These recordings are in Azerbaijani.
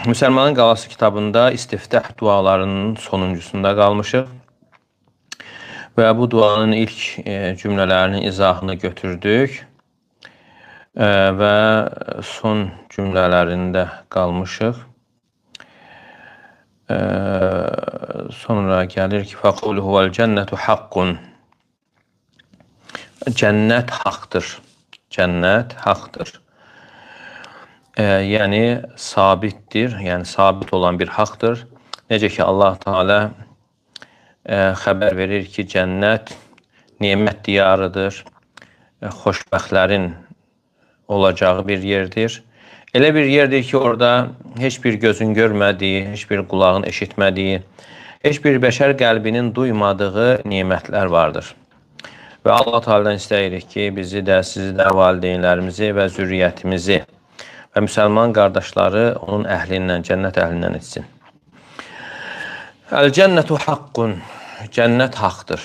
Müsəlmanın Qalası kitabında istiftah dualarının sonuncusunda qalmışıq və bu duanın ilk cümlələrinin izahını götürdük və son cümlələrində qalmışıq. Sonra gəlir ki, fəqulu huvəl cənnətu haqqun. Cənnət haqdır. Cənnət haqdır. Yəni sabitdir, yəni sabit olan bir haqdır. Necə ki Allah Teala xəbər verir ki, cənnət nemət diyarıdır, xoşbəxtlərin olacağı bir yerdir. Elə bir yerdir ki, orada heç bir gözün görmədiyi, heç bir qulağın eşitmədiyi, heç bir bəşər qəlbinin duymadığı nemətlər vardır. Və Allah Teala'dan istəyirik ki, bizi də, sizi də, valideynlərimizi və zürriyyətimizi və müsəlman qardaşları onun əhlindən, cənnət əhlindən etsin. Əl-cənnətu haqqun. Cənnət haqdır.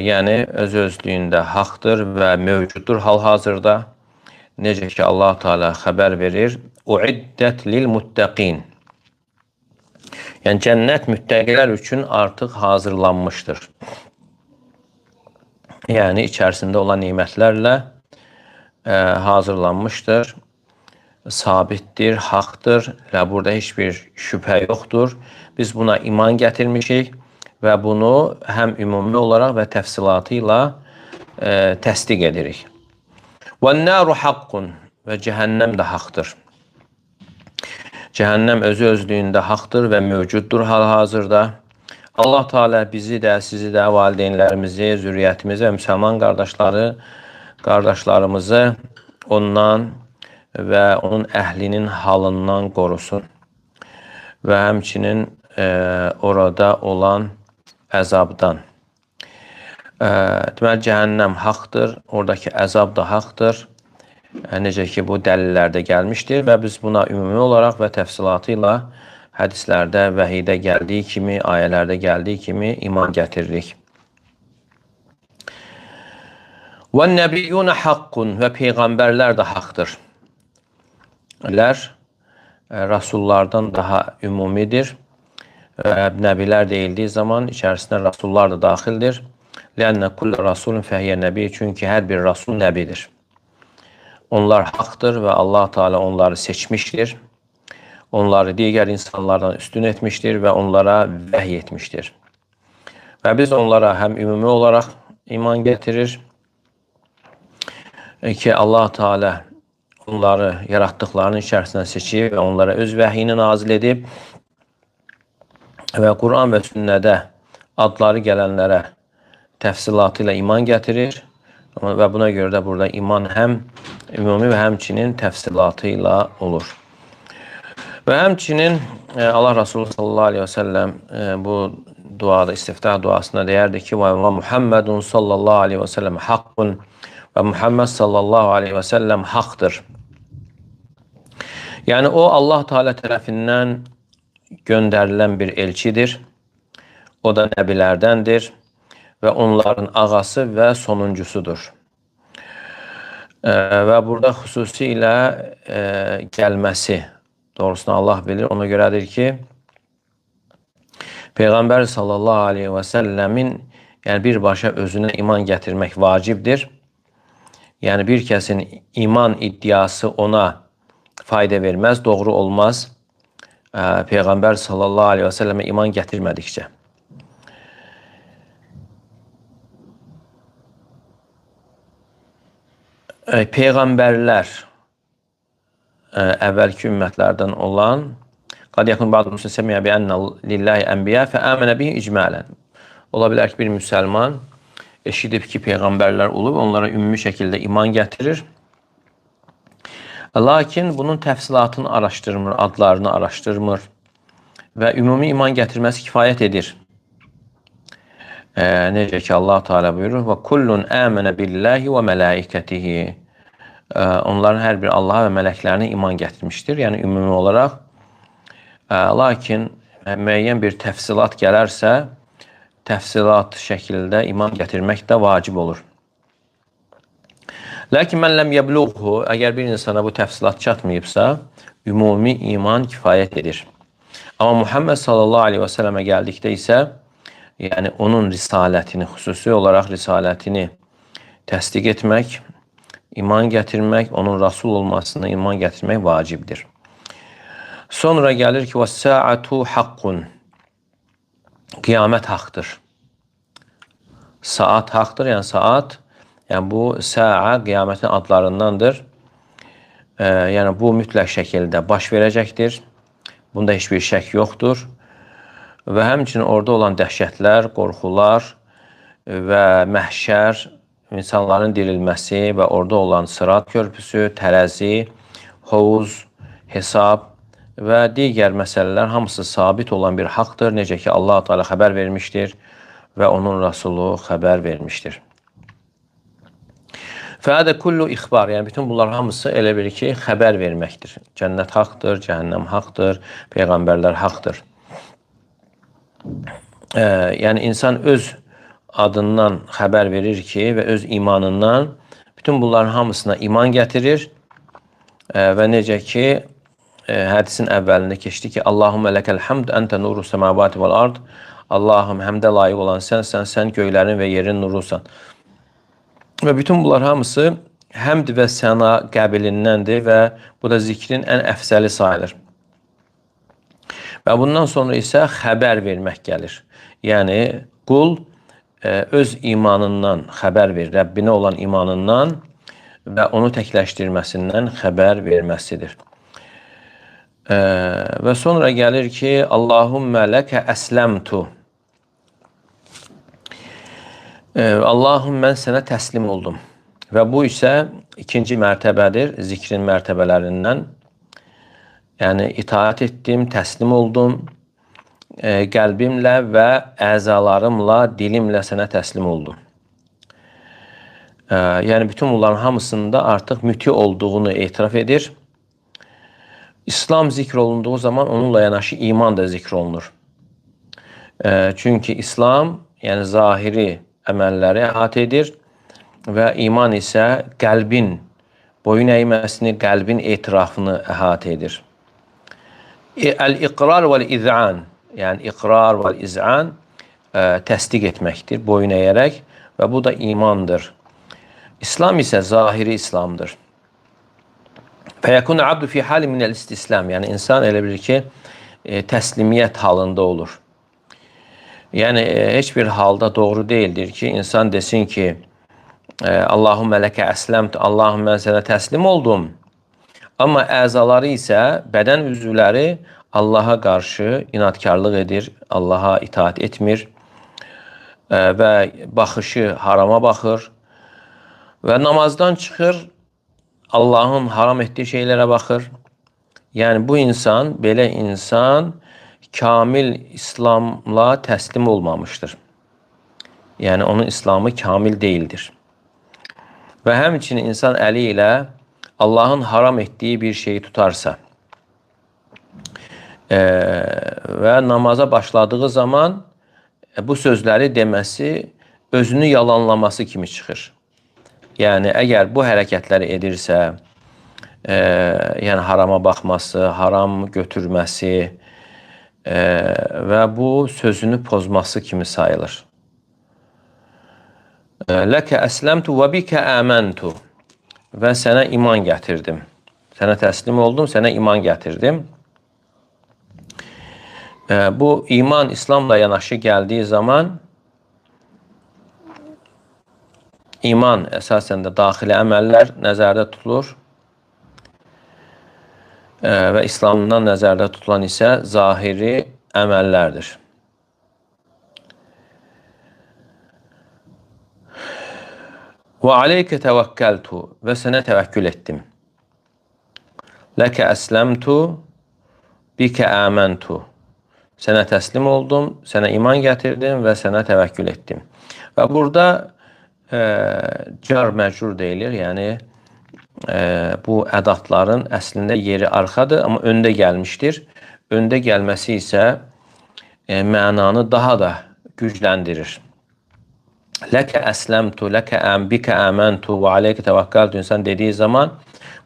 Yəni, öz-özlüyündə haqdır və mövcuddur hal-hazırda. Necə ki, Allah Teala xəbər verir, uiddət lil-muttəqin. Yəni, cənnət müttəqilər üçün artıq hazırlanmışdır. Yəni, içərisində olan nimətlərlə hazırlanmışdır, sabitdir, haqdır və burada heç bir şübhə yoxdur. Biz buna iman gətirmişik və bunu həm ümumi olaraq və təfsilatı ilə təsdiq edirik. وَالنَّارُ حَقٌّ və cəhənnəm də haqdır. Cəhənnəm özü-özlüyündə haqdır və mövcuddur hal-hazırda. Allah Teala bizi də, sizi də, valideynlərimizi, zürriyyətimizi və müsəlman qardaşlarımızı ondan və onun əhlinin halından qorusun və həmçinin orada olan əzabdan. Deməli, cəhənnəm haqdır, oradakı əzab da haqdır. Necə ki, bu dəlillərdə gəlmişdir və biz buna ümumi olaraq və təfsilatı ilə hədislərdə, vəhidə gəldiyi kimi, ayələrdə gəldiyi kimi iman gətiririk. وَالنَّبِيُّونَ حَقٌّ və peyğəmbərlər də haqdır. Rasullardan daha ümumidir. Nəbilər deyildiyi zaman içərisində rasullar da daxildir. لَأَنَّ كُلَّ رَسُولٌ فَهِيَ nəbi. Çünki hər bir rasul nəbidir. Onlar haqdır və Allah Teala onları seçmişdir. Onları digər insanlardan üstün etmişdir və onlara vəhy etmişdir. Və biz onlara həm ümumi olaraq iman gətirir ki, Allah Teala onları yaratdıqlarının içərisindən seçib və onlara öz vəhyini nazil edib və Quran və sünnədə adları gələnlərə təfsilatı ilə iman gətirir və buna görə də burada iman həm ümumi və həmçinin təfsilatı ilə olur. Və həmçinin Allah Resulü sallallahu aleyhi və səlləm bu duada, istiftah duasında deyərdi ki, və Muhammedun sallallahu aleyhi və səlləm haqqun və Muhammed sallallahu aleyhi və səlləm haqdır. Yəni, o Allah Teala tərəfindən göndərilən bir elçidir. O da nəbilərdəndir və onların ağası və sonuncusudur. Və burada xüsusilə gəlməsi, doğrusunu Allah bilir, ona görədir ki, Peyğəmbər sallallahu aleyhi və səlləmin birbaşa özünə iman gətirmək vacibdir. Yəni, bir kəsin iman iddiası ona fayda verməz, doğru olmaz. Peyğəmbər sallallahu aleyhi və səlləmə iman gətirmədikcə. Peyğəmbərlər əvvəlki ümmətlərdən olan qad yakun ba'du muslimin semi'a bi enne lillahi enbiya fe amene bihi icmalen. Ola bilər ki, bir müsəlman eşidib ki, peyğəmbərlər olub, onlara ümumi şəkildə iman gətirir. Lakin bunun təfsilatını araşdırmır, adlarını araşdırmır və ümumi iman gətirməsi kifayət edir. Necə ki, Allah Teala buyurur, və kullun əmənə billahi və mələikətihi. Onların hər bir Allaha və mələklərinə iman gətirmişdir, yəni ümumi olaraq. Lakin müəyyən bir təfsilat gələrsə, təfsilat şəkildə iman gətirmək də vacib olur. Lakin mən ləm yəbluğhu, əgər bir insana bu təfsilat çatmayıbsa, ümumi iman kifayət edir. Amma Muhammed sallallahu aleyhi ve selleme gəldikdə isə, yəni onun risalətini, xüsusi olaraq risalətini təsdiq etmək, iman gətirmək, onun Rasul olmasına iman gətirmək vacibdir. Sonra gəlir ki, وَالسَّاعَةُ حَقٌّ Qiyamət haqdır. Saat haqdır, yəni saat, yəni bu sə'a qiyamətin adlarındandır. Yəni bu mütləq şəkildə baş verəcəkdir. Bunda heç bir şək yoxdur. Və həmçinin orada olan dəhşətlər, qorxular və məhşər, insanların dirilməsi və orada olan sırat körpüsü, tərəzi, hovuz, hesab və digər məsələlər hamısı sabit olan bir haqdır. Necə ki, Allah Teala xəbər vermişdir və onun Rasulu xəbər vermişdir. Fəədə kullu ixbar, yəni bütün bunlar hamısı elə bir ki, xəbər verməkdir. Cənnət haqdır, cəhənnəm haqdır, peyğəmbərlər haqdır. Yəni insan öz adından xəbər verir ki və öz imanından bütün bunların hamısına iman gətirir və necə ki, hədisin əvvəlində keçdi ki, Allahümmə ləkəl həmd, əntə nuru səmavati vəl ard. Allahım, həmdə layiq olan sənsən, sən göylərin və yerin nurusan. Və bütün bunlar hamısı həmd və səna qəbilindəndir və bu da zikrin ən əfsəli sayılır. Və bundan sonra isə xəbər vermək gəlir. Yəni, qul öz imanından xəbər verir, Rəbbinə olan imanından və onu təkləşdirməsindən xəbər verməsidir. Və sonra gəlir ki, Allahümmə ləkə əsləmtu. Allahım, mən sənə təslim oldum. Və bu isə ikinci mərtəbədir, zikrin mərtəbələrindən. Yəni, itaat etdim, təslim oldum, qəlbimlə və əzalarımla, dilimlə sənə təslim oldum. Yəni, bütün bunların hamısında artıq müti olduğunu etiraf edir. İslam zikr olunduğu zaman onunla yanaşı iman da zikr olunur. Çünki İslam, yəni zahiri əməlləri əhatə edir və iman isə qəlbin boyun əyməsini, qəlbin etirafını əhatə edir. Əl-iqrar vəl-iz'an, yəni iqrar vəl-iz'an təsdiq etməkdir, boyun əyərək və bu da imandır. İslam isə zahiri İslamdır. Fəyəkun abdu fi hali minəl istislam, yəni insan elə bilir ki, təslimiyyət halında olur. Yəni, heç bir halda doğru deyildir ki, insan desin ki, Allahümmə ləkə əsləmt, Allahüm mən sənə təslim oldum. Amma əzaları isə, bədən üzvləri Allaha qarşı inadkarlıq edir, Allaha itaat etmir və baxışı harama baxır və namazdan çıxır, Allahın haram etdiyi şeylərə baxır. Yəni, bu insan, belə insan kamil İslamla təslim olmamışdır. Yəni, onun İslamı kamil deyildir. Və həmçinin insan əli ilə Allahın haram etdiyi bir şeyi tutarsa və namaza başladığı zaman bu sözləri deməsi özünü yalanlaması kimi çıxır. Yəni, əgər bu hərəkətləri edirsə, yəni harama baxması, haram götürməsi və bu sözünü pozması kimi sayılır. Ləkə əsləmtu və bikə əməntu və sənə iman gətirdim. Sənə təslim oldum, sənə iman gətirdim. Bu iman İslamla yanaşı gəldiyi zaman iman əsasən də daxili əməllər nəzərdə tutulur və İslamdan nəzərdə tutulan isə zahiri əməllərdir. Və aleykə təvəkkəltu və sənə təvəkkül etdim. Ləkə əsləmtu, bikə əməntu. Sənə təslim oldum, sənə iman gətirdim və sənə təvəkkül etdim. Və burada car məcrur deyilir, yəni bu ədatların əslində yeri arxadır, amma öndə gəlmişdir. Öndə gəlməsi isə mənanı daha da gücləndirir. Ləkə əsləmtu, bikə əməntu və aleykə təvəkkəltu insan dediyi zaman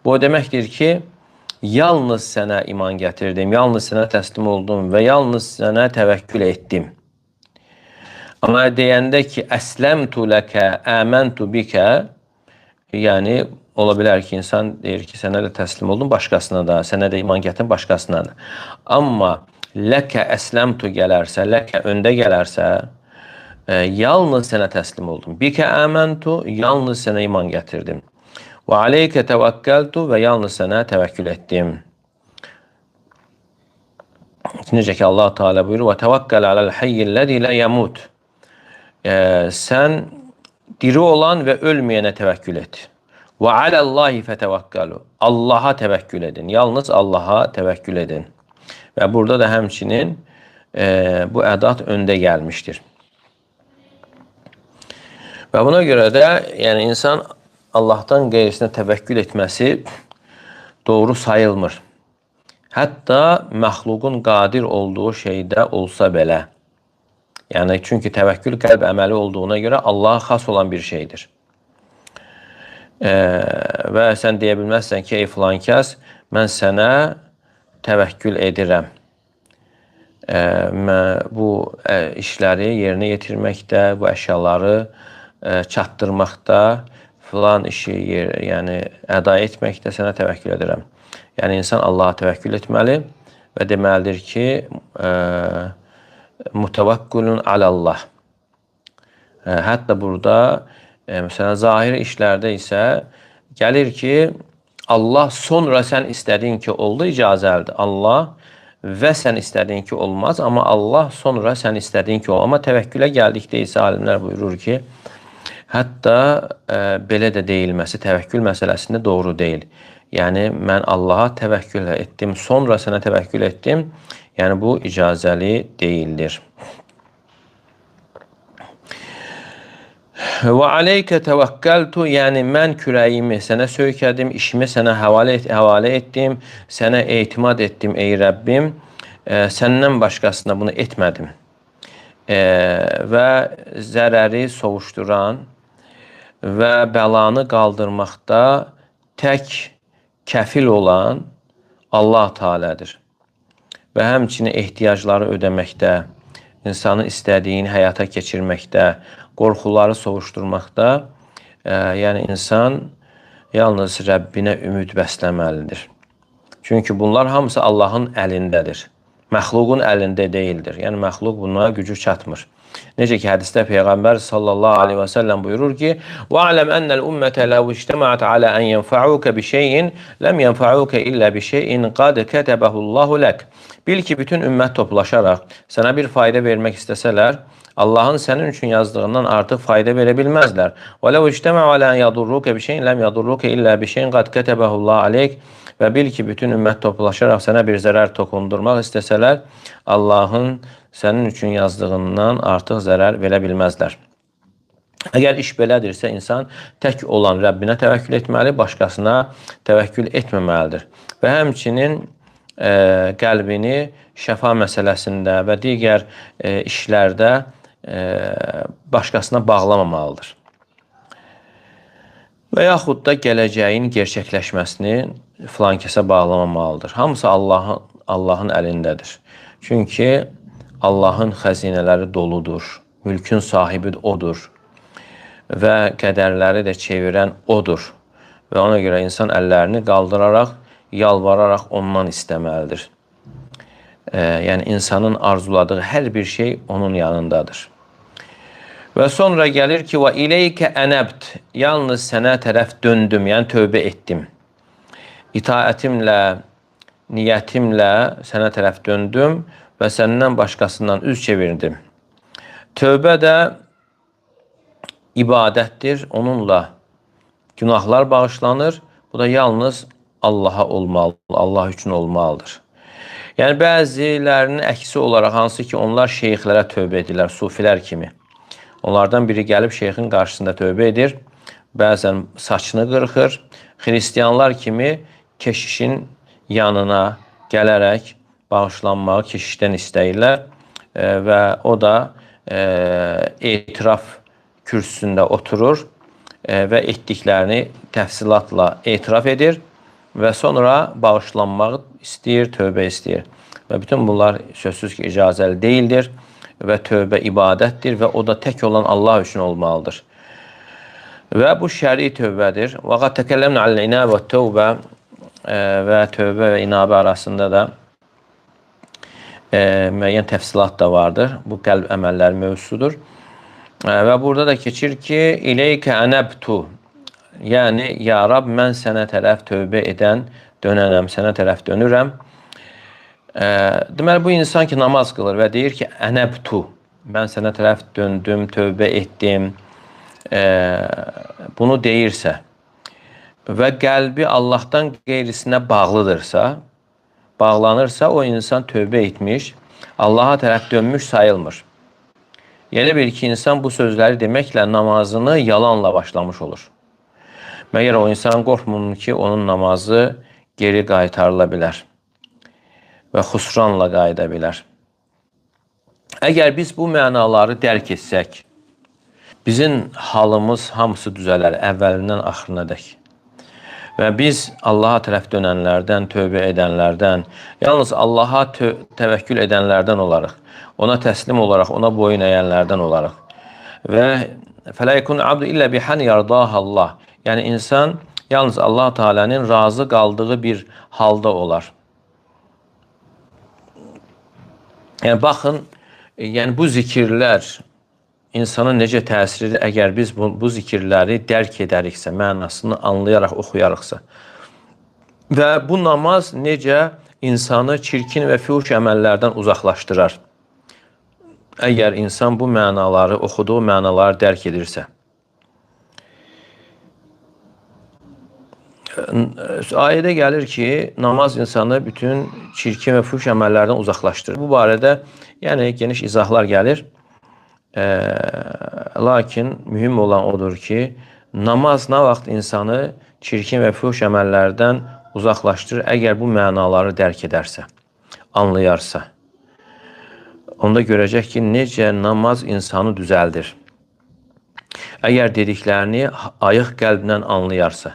bu deməkdir ki, Yalnız sənə iman gətirdim, yalnız sənə təslim oldum və yalnız sənə təvəkkül etdim. Amma deyəndə ki, əsləmtu ləkə, əməntu bikə, yəni ola bilər ki, insan deyir ki, sənə də təslim oldum, başqasına da, sənə də iman gətirin, başqasına da. Amma ləkə əsləmtu gələrsə, ləkə öndə gələrsə, yalnız sənə təslim oldum. Bikə əməntu, yalnız sənə iman gətirdim. Və aleykə təvəkkəltu və yalnız sənə təvəkkül etdim. Necə ki, Allah Teala buyurur, və təvəkkəl aləl hayyilləzi lə yəmut. Sən diri olan və ölməyənə təvəkkül et. Və aləllahi fətəvəkkəlu. Allaha təvəkkül edin. Yalnız Allaha təvəkkül edin. Və burada da həmçinin bu ədat öndə gəlmişdir. Və buna görə də yəni insan Allahdan qeyrisinə təvəkkül etməsi doğru sayılmır. Hətta məxluqun qadir olduğu şeydə olsa belə. Yəni, çünki təvəkkül qəlb əməli olduğuna görə Allaha xas olan bir şeydir. Və sən deyə bilməzsən ki, ey filan kəs, mən sənə təvəkkül edirəm. Bu işləri yerinə yetirməkdə, bu əşyaları çatdırmaqda, filan işi yəni əda etməkdə sənə təvəkkül edirəm. Yəni insan Allaha təvəkkül etməli və deməlidir ki, mutəvəkkülün alallah. Hətta burada məsələn zahiri işlərdə isə gəlir ki, Allah sonra sən istədiyin ki oldu icazəlidir. Allah və sən istədiyin ki olmaz, amma Allah sonra sən istədiyin ki olmaz. Amma təvəkkülə gəldikdə isə alimlər buyurur ki, hətta belə də deyilməsi təvəkkül məsələsində doğru deyil. Yəni, mən Allaha təvəkkül etdim, sonra sənə təvəkkül etdim. Yəni, bu icazəli deyildir. Və aleykə təvəkkəltu, yəni mən kürəyimi sənə söykədim, işimi sənə həvalə etdim, sənə etimad etdim, ey Rəbbim, səndən başqasına bunu etmədim. Və zərəri sovuşduran və bəlanı qaldırmaqda tək kəfil olan Allah Teala'dır. Və həmçinin ehtiyacları ödəməkdə, insanın istədiyini həyata keçirməkdə, qorxuları sovuşturmaqda, yəni insan yalnız Rəbbinə ümid bəsləməlidir. Çünki bunlar hamısı Allahın əlindədir. Məxluqun əlində deyildir. Yəni, məxluq buna gücü çatmır. Necə ki, hədisdə Peyğəmbər sallallahu aleyhi və səlləm buyurur ki, وَعْلَمْ أَنَّ الْأُمَّةَ لَوْ اجْتَمَعَتْ عَلَى أَنْ يَنْفَعُوكَ بِشَيْءٍ لَمْ يَنْفَعُوكَ إِلَّا بِشَيْءٍ قَدْ كَتَبَهُ اللّٰهُ لَكَ. Bil ki, bütün ümmət toplaşaraq sənə bir fayda vermək istəsələr, Allahın sənin üçün yazdığından artıq fayda verə bilməzlər. وَلَوْ اجْتَمَعُوا عَلَى أَنْ يَضُرُّوكَ بِشَيْءٍ لَمْ يَضُرُّوكَ إِلَّا بِشَيْءٍ قَدْ كَتَبَهُ اللّٰهُ عَلَيْكَ. Və bil ki, bütün ümmət toplaşaraq sənə bir zərər toxundurmaq istəsələr, Allahın sənin üçün yazdığından artıq zərər verə bilməzlər. Əgər iş belədirsə, insan tək olan Rəbbinə təvəkkül etməli, başqasına təvəkkül etməməlidir. Və həmçinin qəlbini şəfa məsələsində və digər işlərdə başqasına bağlamamalıdır. Və yaxud da gələcəyin gerçəkləşməsini filan kəsə bağlamamalıdır. Hamısı Allahın əlindədir. Çünki Allahın xəzinələri doludur, mülkün sahibi odur və qədərləri də çevirən odur. Və ona görə insan əllərini qaldıraraq, yalvararaq ondan istəməlidir. Yəni, insanın arzuladığı hər bir şey onun yanındadır. Və sonra gəlir ki, və ileykə ənəbt, yalnız sənə tərəf döndüm, yəni tövbə etdim. İtaətimlə, niyyətimlə sənə tərəf döndüm və səndən başqasından üz çevirdim. Tövbə də ibadətdir, onunla günahlar bağışlanır. Bu da yalnız Allaha olmalı, Allah üçün olmalıdır. Yəni, bəzilərinin əksi olaraq, hansı ki, onlar şeyxlərə tövbə edirlər, sufilər kimi. Onlardan biri gəlib şeyxin qarşısında tövbə edir, bəzən saçını qırxır. Xristiyanlar kimi keşişin yanına gələrək bağışlanmağı keşişdən istəyirlər və o da etiraf kürsüsündə oturur və etdiklərini təfsilatla etiraf edir və sonra bağışlanmaq istəyir, tövbə istəyir. Və bütün bunlar sözsüz ki, icazəli deyildir və tövbə ibadətdir və o da tək olan Allah üçün olmalıdır. Və bu şəri tövbədir. Və qad təkəlləmnə aləl-inabə və tövbə və tövbə və inabə arasında da müəyyən təfsilat da vardır. Bu qəlb əməlləri mövzusudur. Və burada da keçir ki, İleykə ənəbtu, yəni, ya Rab, mən sənə tərəf tövbə edən, dönənəm, sənə tərəf dönürəm. Deməli, bu insan ki, namaz qılır və deyir ki, ənəbtu, mən sənə tərəf döndüm, tövbə etdim, bunu deyirsə və qəlbi Allahdan qeyrisinə bağlanırsa, o insan tövbə etmiş, Allaha tərəf dönmüş sayılmır. Elə bil ki, insan bu sözləri deməklə namazını yalanla başlamış olur. Məgər o insan qorxmur ki, onun namazı geri qaytarıla bilər və xusranla qayıda bilər. Əgər biz bu mənaları dərk etsək, bizim halımız hamısı düzələr, əvvəlindən axırına dək. Və biz Allaha tərəf dönənlərdən, tövbə edənlərdən, yalnız Allaha təvəkkül edənlərdən olarıq. Ona təslim olaraq, ona boyun əyənlərdən olarıq. Və fələ yekun abdu illə bihan yardaha Allah. Yəni, insan yalnız Allah Teala'nın razı qaldığı bir halda olar. Yəni, baxın, yəni, bu zikirlər insanın necə təsiri, əgər biz bu zikirləri dərk edəriksə, mənasını anlayaraq oxuyarıqsa. Və bu namaz necə insanı çirkin və fühuş əməllərdən uzaqlaşdırar. Əgər insan bu mənaları, oxuduğu mənaları dərk edirsə. Ayədə gəlir ki, namaz insanı bütün çirkin və fühuş əməllərdən uzaqlaşdırır. Bu barədə yəni geniş izahlar gəlir. Lakin mühüm olan odur ki, namaz nə vaxt insanı çirkin və fühuş əməllərdən uzaqlaşdırır, əgər bu mənaları dərk edərsə, anlayarsa. Onda görəcək ki, necə namaz insanı düzəldir. Əgər dediklərini ayıq qəlblə anlayarsa.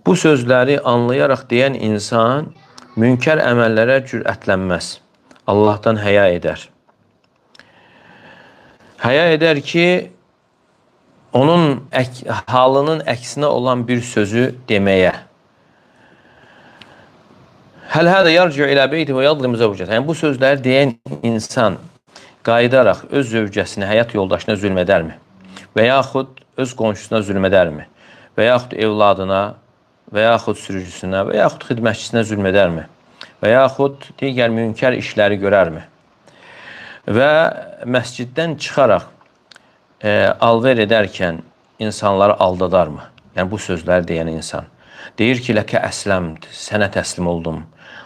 Bu sözləri anlayaraq deyən insan münkər əməllərə cürətlənməz. Allahdan həya edər. Həya edər ki, onun halının əksinə olan bir sözü deməyə. Həl hədə yarci'u ilə beyti və yadlim zəvcət. Yəni, bu sözləri deyən insan qayıdaraq öz zövcəsinə, həyat yoldaşına zülm edərmi? Və yaxud öz qonşusuna zülm edərmi? Və yaxud evladına, və yaxud sürücüsünə, və yaxud xidmətçisinə zülm edərmi? Və yaxud digər münkər işləri görərmi? Və məsciddən çıxaraq alver edərkən insanları aldadarmı? Yəni, bu sözləri deyən insan. Deyir ki, ləkə əsləmd, sənə təslim oldum.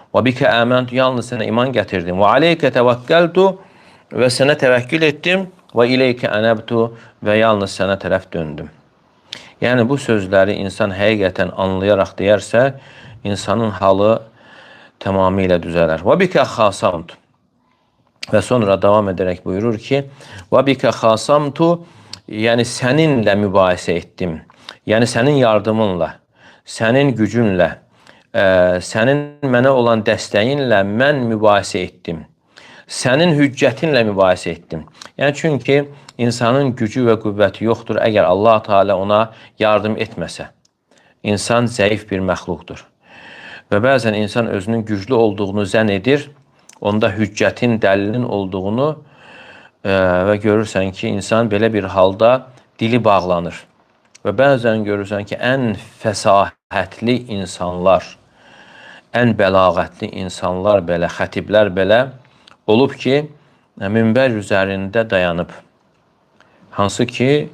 Və bikə əməntu, yalnız sənə iman gətirdim. Və aleykə təvəkkəltu, və sənə təvəkkül etdim. Və ileykə ənəbtu, və yalnız sənə tərəf döndüm. Yəni, bu sözləri insan həqiqətən anlayaraq deyərsə, insanın halı tamamilə düzələr. Və bikə xasamtu. Və sonra davam edərək buyurur ki, və bikə xasamtu, yəni səninlə mübahisə etdim. Yəni, sənin yardımınla, sənin gücünlə, sənin mənə olan dəstəyinlə mən mübahisə etdim. Sənin hüccətinlə mübahisə etdim. Yəni, çünki insanın gücü və qüvvəti yoxdur, əgər Allah Teala ona yardım etməsə. İnsan zəif bir məxluqdur. Və bəzən insan özünün güclü olduğunu zənn edir, onda hüccətin, dəlilin olduğunu və görürsən ki, insan belə bir halda dili bağlanır. Və bəzən görürsən ki, ən fəsahətli insanlar, ən bəlağətli insanlar belə, xətiblər belə olub ki, minbər üzərində dayanıb. Hansı ki,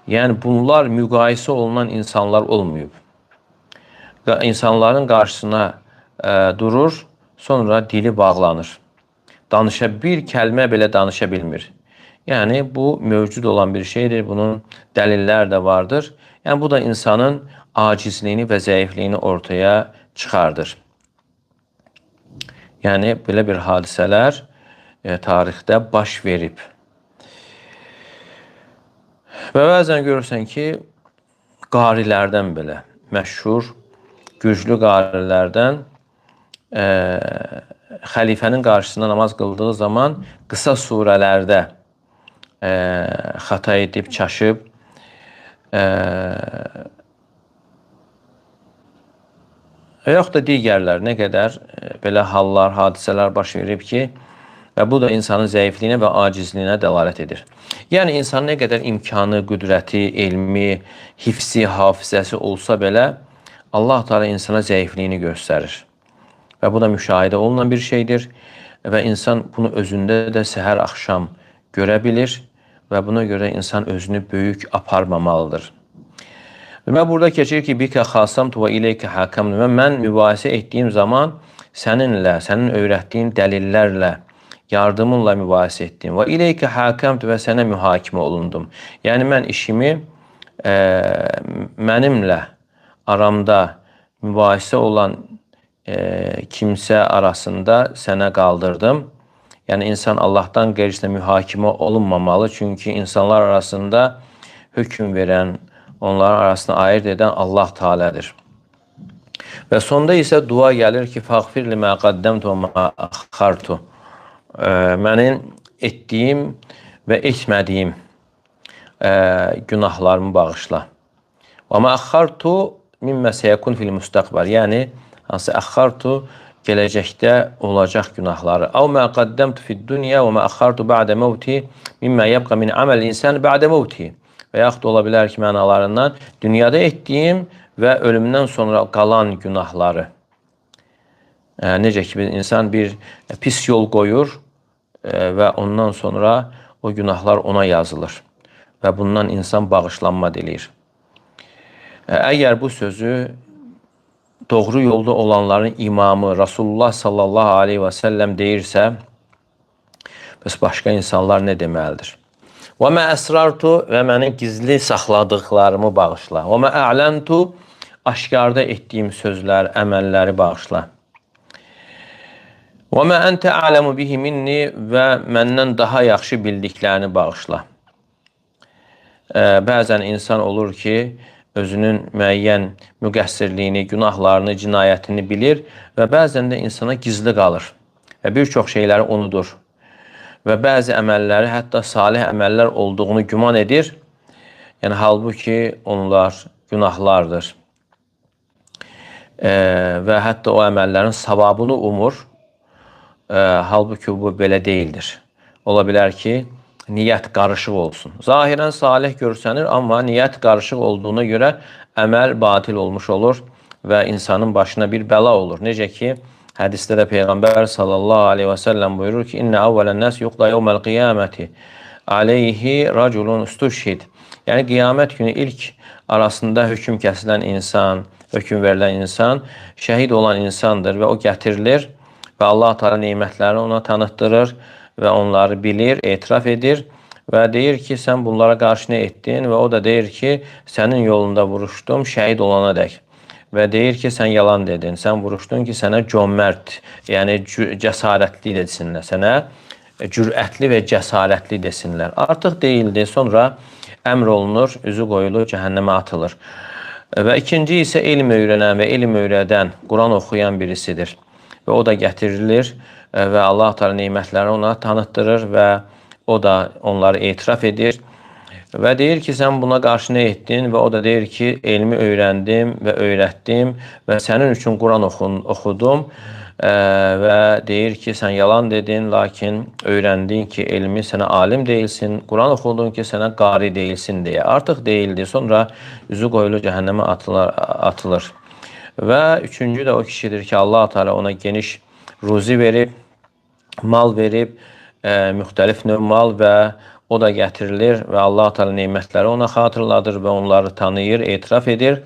yəni bunlar müqayisə olunan insanlar olmayıb. İnsanların qarşısına durur, sonra dili bağlanır. Bir kəlmə belə danışa bilmir. Yəni, bu mövcud olan bir şeydir, bunun dəlillər də vardır. Yəni, bu da insanın acizliyini və zəifliyini ortaya çıxardır. Yəni, belə bir hadisələr tarixdə baş verib. Və bəzən görürsən ki, qarilərdən belə, məşhur güclü qarilərdən xəlifənin qarşısında namaz qıldığı zaman qısa surələrdə xəta edib, çaşıb, yox da digərlər nə qədər belə hallar, hadisələr baş verib ki, və bu da insanın zəifliyinə və acizliyinə dəlalət edir. Yəni, insanın nə qədər imkanı, qüdrəti, elmi, hifsi, hafizəsi olsa belə, Allah Teala insana zəifliyini göstərir. Və bu da müşahidə olunan bir şeydir və insan bunu özündə də səhər axşam görə bilir və buna görə insan özünü böyük aparmamalıdır. Və burada keçir ki, bikə xasamtu və ileykə hakamtu. Və mən mübahisə etdiyim zaman səninlə, sənin öyrətdiyin dəlillərlə, yardımınla mübahisə etdim. Və ileykə hakamtu və sənə mühakimə olundum. Yəni, mən işimi mənimlə aramda mübahisə olan kimsə arasında sənə qaldırdım. Yəni, insan Allahdan qeyrisinə mühakimə olunmamalı. Çünki insanlar arasında hökm verən, onların arasında ayırt edən Allah Teala'dır. Və sonda isə dua gəlir ki, fəğfir limə qəddəmtu və mə əxxartu. Mənim etdiyim və etmədiyim günahlarımı bağışla. Və mə əxxartu mimmə səyəkun fil müstəqbəl. Yəni, hansı əxxartu gələcəkdə olacaq günahları. Əv mə qəddəmtu fid dünya və mə əxxartu bə'də məvti mimmə yəbqə min əməl insan bə'də məvti. Və yaxud ola bilər ki, mənalarından dünyada etdiyim və ölümdən sonra qalan günahları. Necə ki, insan bir pis yol qoyur və ondan sonra o günahlar ona yazılır və bundan insan bağışlanma dilir. Əgər bu sözü doğru yolda olanların imamı Rasulullah sallallahu aleyhi və səlləm deyirsə, bəs başqa insanlar nə deməlidir? Və mə əsrartu və mənim gizli saxladıqlarımı bağışla. Və mə ələntu aşkarda etdiyim sözlər, əməlləri bağışla. Və mə əntə aləmu bihi minni və məndən daha yaxşı bildiklərini bağışla. Bəzən insan olur ki, özünün müəyyən müqəssirliyini, günahlarını, cinayətini bilir və bəzən də insana gizli qalır və bir çox şeyləri unudur. Və bəzi əməlləri, hətta salih əməllər olduğunu güman edir. Yəni, halbuki onlar günahlardır. Və hətta o əməllərin savabını umur. Halbuki bu belə deyildir. Ola bilər ki, niyyət qarışıq olsun. Zahirən salih görsənir, amma niyyət qarışıq olduğuna görə əməl batil olmuş olur və insanın başına bir bəla olur. Necə ki, hədisdə də Peyğəmbər sallallahu aleyhi və səlləm buyurur ki, İnnə əvvələn nəs yuqda yevməl qiyaməti aleyhi raculun ustuşhid. Yəni, qiyamət günü ilk arasında hökm kəsilən insan, hökm verilən insan, şəhid olan insandır və o gətirilir və Allah Teala neymətlərini ona tanıtdırır və onları bilir, etiraf edir və deyir ki, sən bunlara qarşı nə etdin və o da deyir ki, sənin yolunda vuruşdum şəhid olana dək. Və deyir ki, sən yalan dedin, sən vuruşdun ki, sənə cömərd, yəni cəsarətli desinlər, sənə cürətli və cəsarətli desinlər. Artıq deyildi, sonra əmr olunur, üzü qoyulur, cəhənnəmə atılır. Və ikinci isə elm öyrənən və elm öyrədən, Quran oxuyan birisidir. Və o da gətirilir və Allah Teala neymətlərini ona tanıtdırır və o da onları etiraf edir. Və deyir ki, sən buna qarşı nə etdin və o da deyir ki, elmi öyrəndim və öyrətdim və sənin üçün Quran oxudum və deyir ki, sən yalan dedin, lakin öyrəndin ki, elmi sənə alim deyilsin, Quran oxudun ki, sənə qari deyilsin deyə. Artıq deyildi, sonra üzü qoyulu cəhənnəmə atılır. Və üçüncü də o kişidir ki, Allah Teala ona geniş ruzi verib, mal verib, müxtəlif növ mal və o da gətirilir və Allah Teala neymətləri ona xatırladır və onları tanıyır, etiraf edir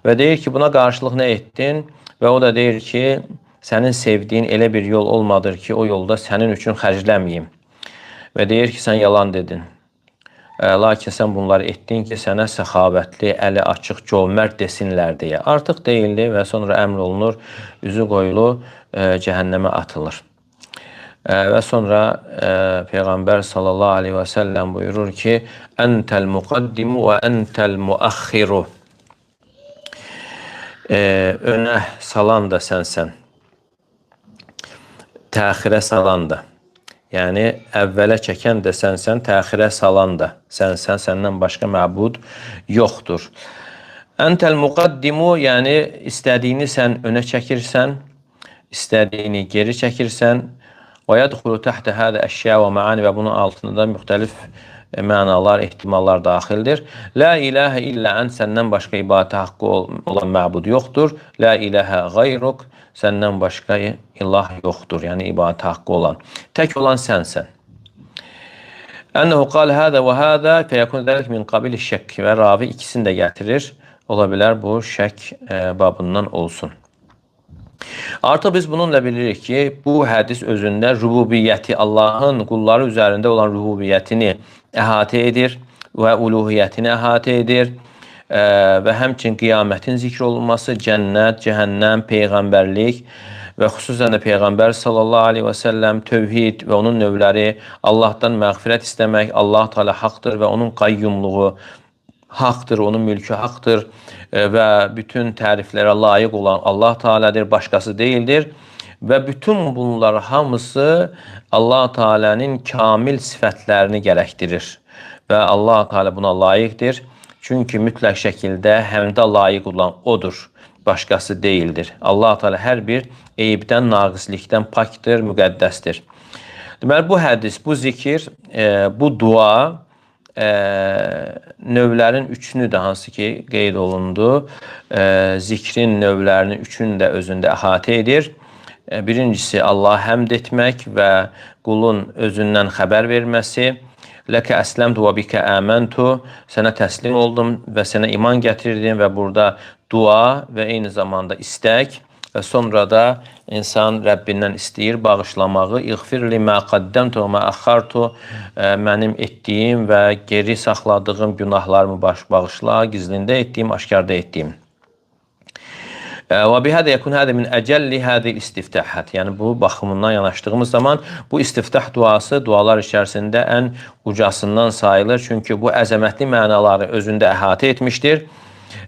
və deyir ki, buna qarşılıq nə etdin? Və o da deyir ki, sənin sevdiyin elə bir yol olmadır ki, o yolda sənin üçün xərcləməyim. Və deyir ki, sən yalan dedin. Lakin sən bunları etdin ki, sənə səxavətli, əli açıq, cömərd desinlər deyə. Artıq deyildi və sonra əmr olunur, üzü qoyulu cəhənnəmə atılır. Və sonra Peyğəmbər sallallahu aleyhi və səlləm buyurur ki, Əntəl müqaddimu və əntəl müəxxiru. Önə salan da sənsən, təxirə salan da. Yəni, əvvələ çəkən də sənsən, təxirə salan da sənsən, səndən başqa məbud yoxdur. Əntəl müqaddimu, yəni istədiyini sən önə çəkirsən, istədiyini geri çəkirsən. Və yədxulu təhtə hədə əşya və məani və bunun altında müxtəlif mənalar, ehtimallar daxildir. La ilahə illə ən, səndən başqa ibadətə haqqı olan məbud yoxdur. La ilahə qayruk, səndən başqa ilah yoxdur, yəni ibadətə haqqı olan. Tək olan sənsən. Ənəhu qal hədə və hədə fəyəkun dəlik min qabili şək və ravi ikisini də gətirir. Ola bilər bu şək babından olsun. Artıq biz bununla bilirik ki, bu hədis özündə rububiyyəti, Allahın qulları üzərində olan rububiyyətini əhatə edir və uluhiyyətini əhatə edir və həmçinin qiyamətin zikr olunması, cənnət, cəhənnəm, peyğəmbərlik və xüsusən də Peyğəmbər sallallahu aleyhi və səlləm, tövhid və onun növləri, Allahdan məğfirət istəmək, Allah Teala haqdır və onun qayyumluğu haqdır, onun mülkü haqdır və bütün təriflərə layiq olan Allah Teala'dır, başqası deyildir. Və bütün bunlar hamısı Allah Teala'nın kamil sifətlərini gərəkdirir. Və Allah Teala buna layiqdir. Çünki mütləq şəkildə həmdə layiq olan odur, başqası deyildir. Allah Teala hər bir eyibdən, naqislikdən pakdır, müqəddəsdir. Deməli, bu hədis, bu zikir, bu dua növlərin üçünü də hansı ki qeyd olundu, zikrin növlərinin üçünü də özündə əhatə edir. Birincisi, Allah həmd etmək və qulun özündən xəbər verməsi. Ləkə əsləmtu və bikə əməntu, sənə təslim oldum və sənə iman gətirdim və burada dua və eyni zamanda istək. Və sonra da insan Rəbbindən istəyir bağışlamağı. İğfirli mə qaddəmtu və mə əxxartu, mənim etdiyim və geri saxladığım günahlarımı bağışla, gizlində etdiyim, aşkarda etdiyim. Və bihədə yəkun hədə min əcəlli hədil istiftəhət. Yəni, bu baxımından yanaşdığımız zaman bu istiftah duası dualar içərisində ən ucasından sayılır. Çünki bu əzəmətli mənaları özündə əhatə etmişdir.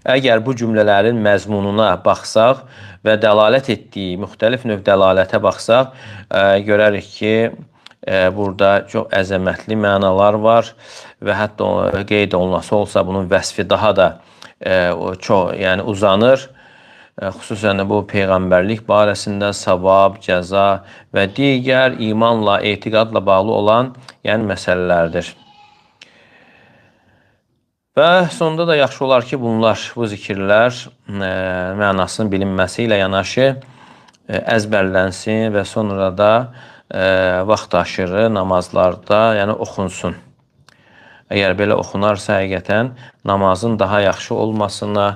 Əgər bu cümlələrin məzmununa baxsaq və dəlalət etdiyi müxtəlif növ dəlalətə baxsaq, görərik ki, burada çox əzəmətli mənalar var və hətta qeyd olunası olsa bunun vəsfi daha da çox, yəni uzanır. Xüsusən də bu peyğəmbərlik barəsində savab, cəza və digər imanla, etiqadla bağlı olan məsələlərdir. Və sonunda da yaxşı olar ki, bu zikirlər mənasının bilinməsi ilə yanaşı əzbərlənsin və sonra da vaxt aşırı namazlarda oxunsun. Əgər belə oxunarsa, həqiqətən namazın daha yaxşı olmasına,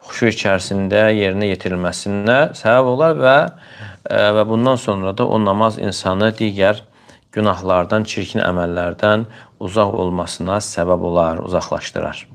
xuşu içərisində yerinə yetirilməsinə səbəb olar və bundan sonra da o namaz insanı digər günahlardan, çirkin əməllərdən uzaq olmasına səbəb olar, uzaqlaşdırar.